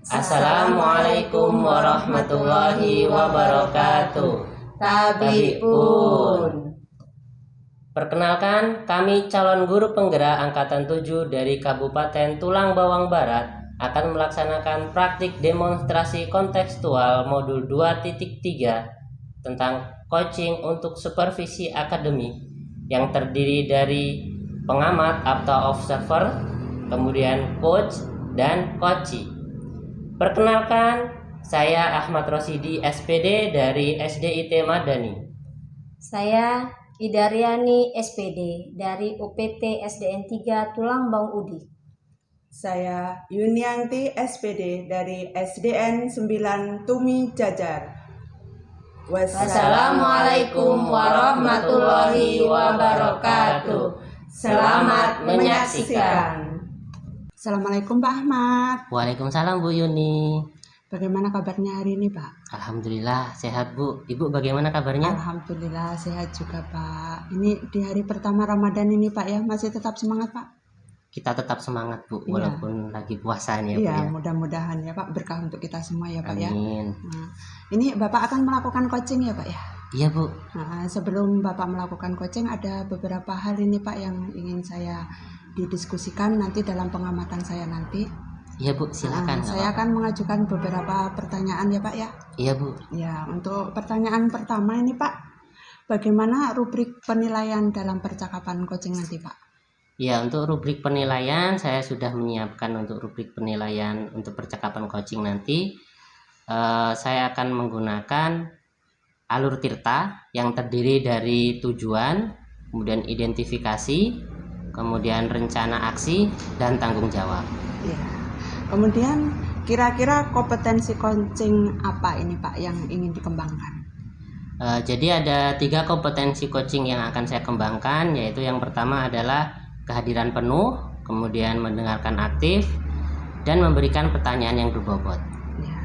Assalamualaikum warahmatullahi wabarakatuh. Tabiun. Perkenalkan, kami calon guru penggerak Angkatan 7 dari Kabupaten Tulang Bawang Barat akan melaksanakan praktik demonstrasi kontekstual modul 2.3 tentang coaching untuk supervisi akademik yang terdiri dari pengamat atau observer, kemudian coach dan coachee. Perkenalkan, saya Ahmad Rosidi SPD dari SDIT Madani. Saya Idaryani SPD dari UPT SDN 3 Tulang Bawang Udi. Saya Yunianti SPD dari SDN 9 Tumi Jajar. Wassalamualaikum warahmatullahi wabarakatuh. Selamat menyaksikan. Assalamualaikum Pak Ahmad. Waalaikumsalam Bu Yuni. Bagaimana kabarnya hari ini Pak? Alhamdulillah sehat Bu. Ibu bagaimana kabarnya? Alhamdulillah sehat juga Pak. Ini di hari pertama Ramadan ini Pak ya, masih tetap semangat Pak? Kita tetap semangat Bu, Iya. walaupun lagi puasa nih ya Bu Iya, ya. mudah-mudahan ya Pak, berkah untuk kita semua ya Pak ya. Amin. Nah, ini Bapak akan melakukan coaching ya Pak ya? Iya Bu. Nah, sebelum Bapak melakukan coaching ada beberapa hal ini Pak yang ingin saya didiskusikan nanti dalam pengamatan saya nanti. Iya Bu, silakan. Saya akan mengajukan beberapa pertanyaan ya Pak ya. Iya Bu. Ya, untuk pertanyaan pertama ini Pak, bagaimana rubrik penilaian dalam percakapan coaching nanti Pak? Ya, untuk rubrik penilaian saya sudah menyiapkan untuk rubrik penilaian untuk percakapan coaching nanti. Saya akan menggunakan alur tirta yang terdiri dari tujuan, kemudian identifikasi, kemudian rencana aksi, dan tanggung jawab. Ya. Kemudian kira-kira kompetensi coaching apa ini Pak yang ingin dikembangkan? Jadi ada 3 kompetensi coaching yang akan saya kembangkan, yaitu yang pertama adalah kehadiran penuh, kemudian mendengarkan aktif, dan memberikan pertanyaan yang berbobot. Ya.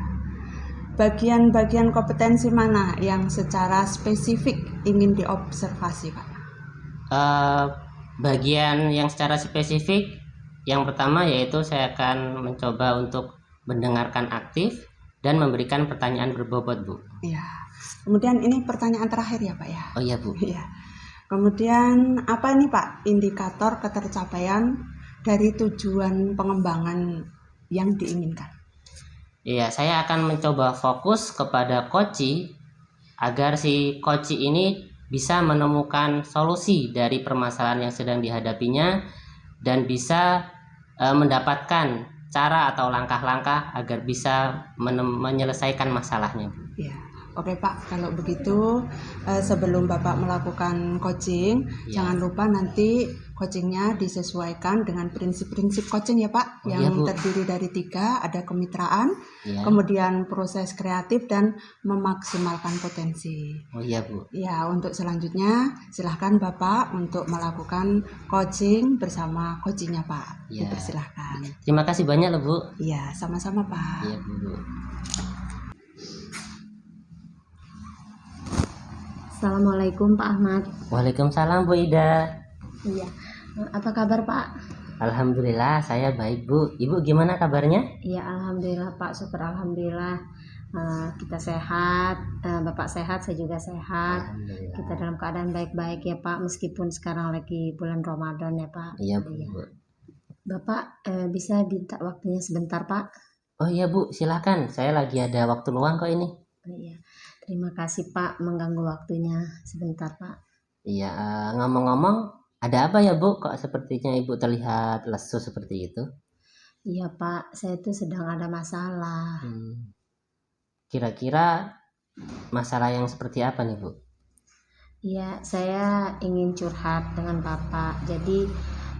Bagian-bagian kompetensi mana yang secara spesifik ingin diobservasi Pak? Bagian yang secara spesifik, yang pertama yaitu saya akan mencoba untuk mendengarkan aktif dan memberikan pertanyaan berbobot Bu. Ya. Kemudian ini pertanyaan terakhir ya Pak ya. Oh iya Bu. Iya. Kemudian apa ini Pak indikator ketercapaian dari tujuan pengembangan yang diinginkan? Iya, saya akan mencoba fokus kepada coachee agar si coachee ini bisa menemukan solusi dari permasalahan yang sedang dihadapinya dan bisa mendapatkan cara atau langkah-langkah agar bisa menyelesaikan masalahnya. Ya. Oke Pak, kalau begitu sebelum Bapak melakukan coaching, Ya. jangan lupa nanti coachingnya disesuaikan dengan prinsip-prinsip coaching ya Pak, Oh, yang iya, Bu. terdiri dari 3, ada kemitraan, Ya. kemudian proses kreatif dan memaksimalkan potensi. Oh iya Bu. Ya, untuk selanjutnya silahkan Bapak untuk melakukan coaching bersama coachingnya Pak. Ya. Dipersilahkan. Terima kasih banyak loh Bu. Iya, sama-sama Pak. Iya Bu. Assalamualaikum Pak Ahmad. Waalaikumsalam Bu Ida. Iya. Apa kabar Pak? Alhamdulillah saya baik Bu. Ibu gimana kabarnya? Iya, alhamdulillah Pak. Syukur alhamdulillah. Kita sehat, Bapak sehat, saya juga sehat. Alhamdulillah. Kita dalam keadaan baik-baik ya Pak, meskipun sekarang lagi bulan Ramadan ya Pak. Iya Bu. Iya. Bapak bisa minta waktunya sebentar Pak? Oh iya Bu, silakan. Saya lagi ada waktu luang kok ini. Iya. Terima kasih Pak mengganggu waktunya sebentar Pak. Iya, ngomong-ngomong, ada apa ya Bu? Kok sepertinya Ibu terlihat lesu seperti itu? Iya Pak, saya itu sedang ada masalah. Kira-kira masalah yang seperti apa nih Bu? Iya, saya ingin curhat dengan Bapak. Jadi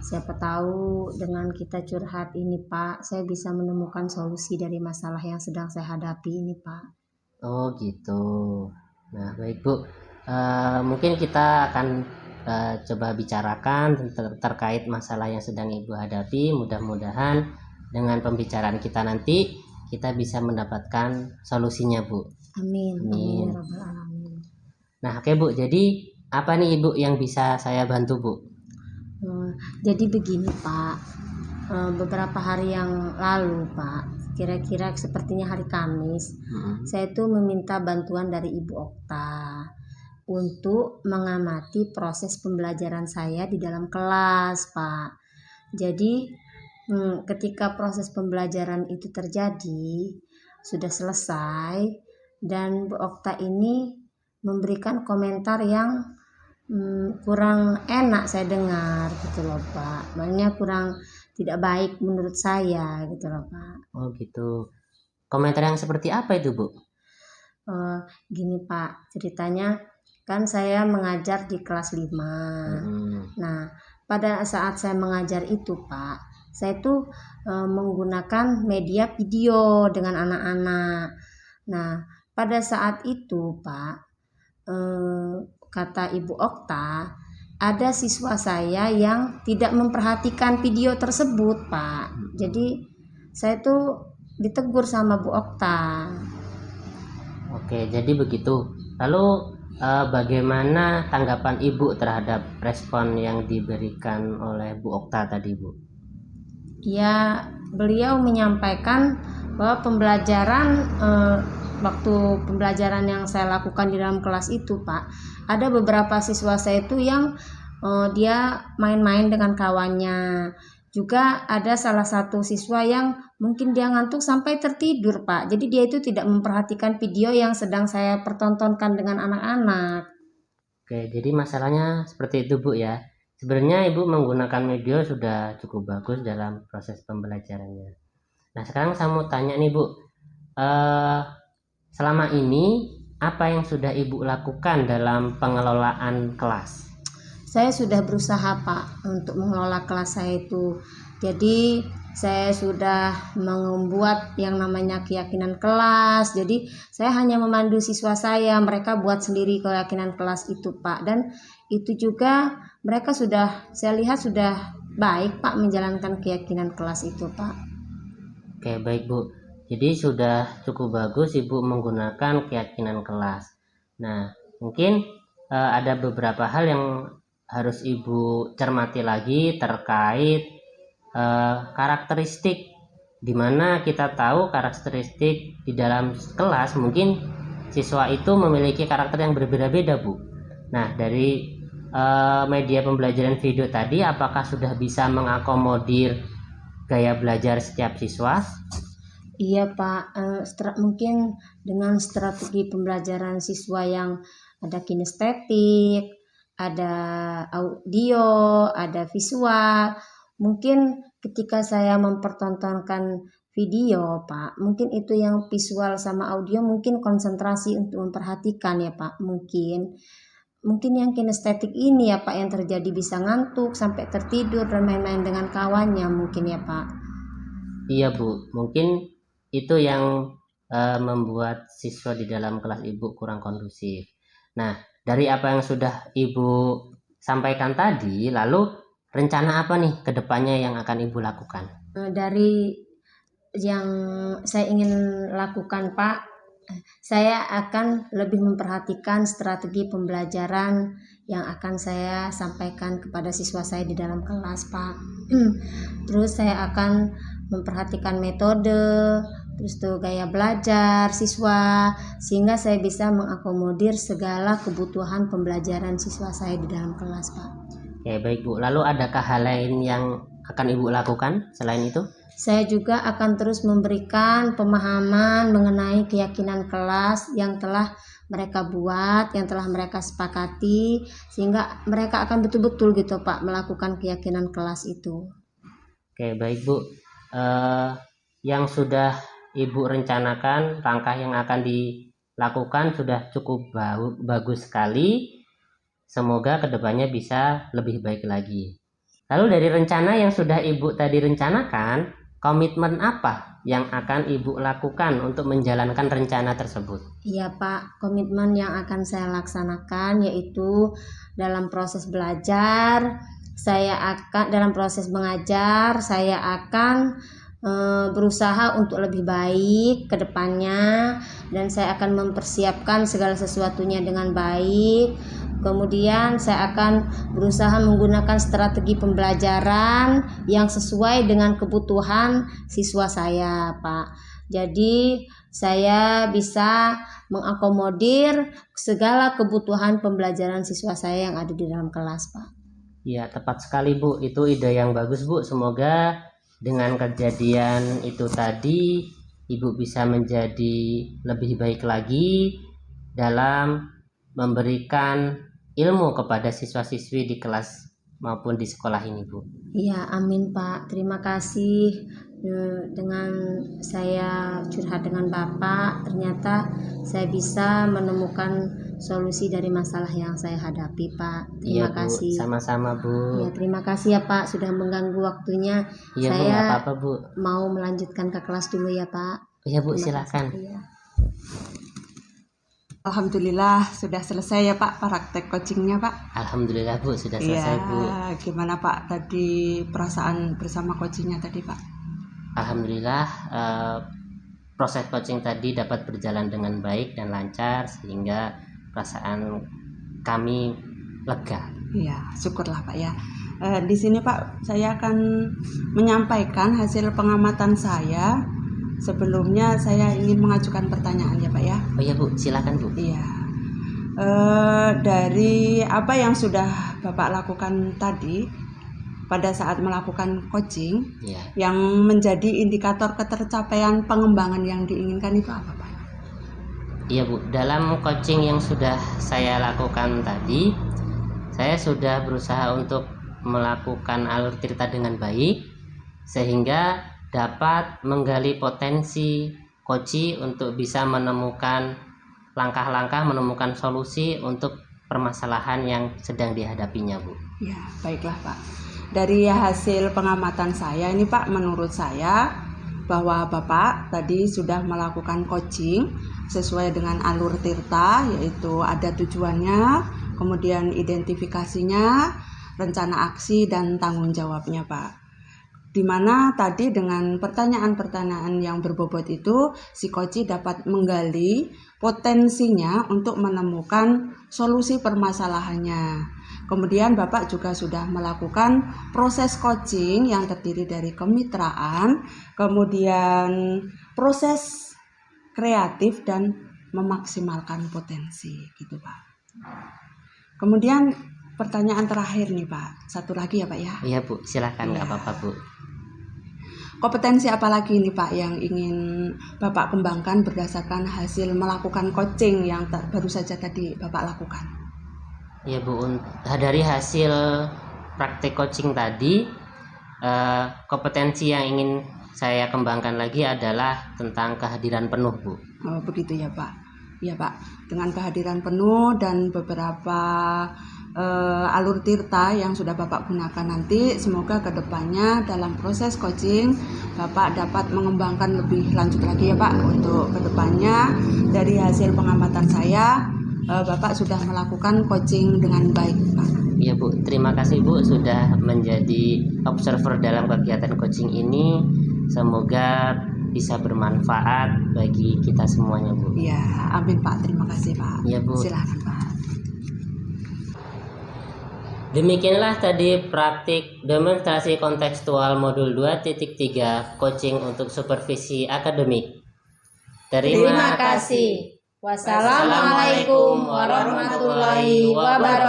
siapa tahu dengan kita curhat ini Pak, saya bisa menemukan solusi dari masalah yang sedang saya hadapi ini Pak. Oh gitu. Nah baik Bu, mungkin kita akan coba bicarakan terkait masalah yang sedang Ibu hadapi. Mudah-mudahan dengan pembicaraan kita nanti kita bisa mendapatkan solusinya Bu. Amin. Amin. Amin. Rabbal alamin. Nah oke Bu, jadi apa nih Ibu yang bisa saya bantu Bu? Jadi begini Pak, beberapa hari yang lalu Pak, kira-kira sepertinya hari Kamis, saya tuh meminta bantuan dari Ibu Okta untuk mengamati proses pembelajaran saya di dalam kelas Pak. Jadi ketika proses pembelajaran itu terjadi, sudah selesai, dan Bu Okta ini memberikan komentar yang kurang enak saya dengar gitu loh Pak. Makanya kurang tidak baik menurut saya gitu loh Pak. Oh gitu. Komentar yang seperti apa itu Bu? Gini Pak, ceritanya kan saya mengajar di kelas 5. Nah, pada saat saya mengajar itu Pak, saya tuh menggunakan media video dengan anak-anak. Nah, pada saat itu Pak, kata Ibu Okta, ada siswa saya yang tidak memperhatikan video tersebut Pak. Jadi saya tuh ditegur sama Bu Okta. Oke, jadi begitu. Lalu bagaimana tanggapan Ibu terhadap respon yang diberikan oleh Bu Okta tadi, Bu? Ya, beliau menyampaikan bahwa waktu pembelajaran yang saya lakukan di dalam kelas itu, Pak, ada beberapa siswa saya itu yang dia main-main dengan kawannya. Juga ada salah satu siswa yang mungkin dia ngantuk sampai tertidur, Pak. Jadi dia itu tidak memperhatikan video yang sedang saya pertontonkan dengan anak-anak. Oke, jadi masalahnya seperti itu, Bu ya. Sebenarnya Ibu menggunakan media sudah cukup bagus dalam proses pembelajarannya. Nah, sekarang saya mau tanya nih, Bu. Selama ini apa yang sudah Ibu lakukan dalam pengelolaan kelas? Saya sudah berusaha Pak untuk mengelola kelas saya itu. Jadi saya sudah membuat yang namanya keyakinan kelas. Jadi saya hanya memandu siswa saya, mereka buat sendiri keyakinan kelas itu Pak. Dan itu juga mereka saya lihat sudah baik Pak menjalankan keyakinan kelas itu Pak. Oke, baik Bu. Jadi sudah cukup bagus Ibu menggunakan keyakinan kelas. Nah, mungkin ada beberapa hal yang harus Ibu cermati lagi terkait karakteristik, dimana kita tahu karakteristik di dalam kelas mungkin siswa itu memiliki karakter yang berbeda-beda, Bu. Nah, dari media pembelajaran video tadi, apakah sudah bisa mengakomodir gaya belajar setiap siswa? Iya Pak, mungkin dengan strategi pembelajaran siswa yang ada kinestetik, ada audio, ada visual. Mungkin ketika saya mempertontonkan video Pak, mungkin itu yang visual sama audio mungkin konsentrasi untuk memperhatikan ya Pak. Mungkin yang kinestetik ini ya Pak yang terjadi bisa ngantuk sampai tertidur dan main-main dengan kawannya mungkin ya Pak. Iya Bu, mungkin itu yang membuat siswa di dalam kelas Ibu kurang kondusif. Nah, dari apa yang sudah Ibu sampaikan tadi, lalu rencana apa nih ke depannya yang akan Ibu lakukan? Dari yang saya ingin lakukan Pak, saya akan lebih memperhatikan strategi pembelajaran yang akan saya sampaikan kepada siswa saya di dalam kelas Pak. Terus saya akan memperhatikan metode, terus tuh gaya belajar siswa, sehingga saya bisa mengakomodir segala kebutuhan pembelajaran siswa saya di dalam kelas Pak. Oke, baik Bu. Lalu adakah hal lain yang akan Ibu lakukan selain itu? Saya juga akan terus memberikan pemahaman mengenai keyakinan kelas yang telah mereka buat, yang telah mereka sepakati, sehingga mereka akan betul-betul gitu Pak melakukan keyakinan kelas itu. Oke, baik Bu. Yang sudah Ibu rencanakan, langkah yang akan dilakukan sudah cukup bagus sekali. Semoga kedepannya bisa lebih baik lagi. Lalu dari rencana yang sudah Ibu tadi rencanakan, komitmen apa yang akan Ibu lakukan untuk menjalankan rencana tersebut? Iya Pak, komitmen yang akan saya laksanakan yaitu dalam proses belajar, dalam proses mengajar, saya akan berusaha untuk lebih baik ke depannya, dan saya akan mempersiapkan segala sesuatunya dengan baik. Kemudian saya akan berusaha menggunakan strategi pembelajaran yang sesuai dengan kebutuhan siswa saya, Pak. Jadi saya bisa mengakomodir segala kebutuhan pembelajaran siswa saya yang ada di dalam kelas, Pak. Ya, tepat sekali Bu. Itu ide yang bagus Bu. Semoga dengan kejadian itu tadi Ibu bisa menjadi lebih baik lagi dalam memberikan ilmu kepada siswa-siswi di kelas maupun di sekolah ini, Bu. Iya, amin Pak. Terima kasih. Dengan saya curhat dengan Bapak, ternyata saya bisa menemukan solusi dari masalah yang saya hadapi, Pak. Terima Iya, Bu. kasih. Sama-sama, Bu. Ya, terima kasih ya Pak sudah mengganggu waktunya. Iya, Bu, Saya nggak apa-apa, Bu. mau melanjutkan ke kelas dulu ya Pak. Iya, Bu, Terima silakan. kasih, ya. Alhamdulillah sudah selesai ya Pak praktek coachingnya Pak. Alhamdulillah, Bu, sudah selesai, Bu. Gimana Pak tadi perasaan bersama coachingnya tadi Pak? Alhamdulillah, proses coaching tadi dapat berjalan dengan baik dan lancar sehingga perasaan kami lega. Iya, syukurlah Pak ya. Di sini Pak, saya akan menyampaikan hasil pengamatan saya. Sebelumnya saya ingin mengajukan pertanyaan ya Pak ya. Oh iya, Bu, silakan, Bu. Iya. Dari apa yang sudah Bapak lakukan tadi pada saat melakukan coaching, Iya. yang menjadi indikator ketercapaian pengembangan yang diinginkan itu apa Pak? Iya, Bu, dalam coaching yang sudah saya lakukan tadi, saya sudah berusaha untuk melakukan alur cerita dengan baik sehingga dapat menggali potensi coach untuk bisa menemukan langkah-langkah, menemukan solusi untuk permasalahan yang sedang dihadapinya, Bu. Ya, baiklah Pak. Dari hasil pengamatan saya ini Pak, menurut saya bahwa Bapak tadi sudah melakukan coaching sesuai dengan alur tirta, yaitu ada tujuannya, kemudian identifikasinya, rencana aksi, dan tanggung jawabnya Pak. Dimana tadi dengan pertanyaan-pertanyaan yang berbobot itu, si coach dapat menggali potensinya untuk menemukan solusi permasalahannya. Kemudian Bapak juga sudah melakukan proses coaching yang terdiri dari kemitraan, kemudian proses kreatif dan memaksimalkan potensi gitu Pak. Kemudian pertanyaan terakhir nih Pak, satu lagi ya Pak ya. Iya, Bu, silakan, nggak Iya. apa-apa, Bu. Kompetensi apa lagi nih Pak yang ingin Bapak kembangkan berdasarkan hasil melakukan coaching yang baru saja tadi Bapak lakukan? Ya, Bu, dari hasil praktek coaching tadi, kompetensi yang ingin saya kembangkan lagi adalah tentang kehadiran penuh, Bu. Oh, begitu ya Pak. Ya Pak, dengan kehadiran penuh dan beberapa alur tirta yang sudah Bapak gunakan nanti, semoga kedepannya dalam proses coaching Bapak dapat mengembangkan lebih lanjut lagi ya Pak untuk kedepannya. Dari hasil pengamatan saya, Bapak sudah melakukan coaching dengan baik Pak. Iya, Bu, terima kasih, Bu, sudah menjadi observer dalam kegiatan coaching ini. Semoga bisa bermanfaat bagi kita semuanya, Bu. Ya, amin Pak, terima kasih Pak. Iya, Bu. Silakan Pak. Demikianlah tadi praktik demonstrasi kontekstual modul 2.3 coaching untuk supervisi akademik. Terima kasih. Wassalamualaikum warahmatullahi wabarakatuh.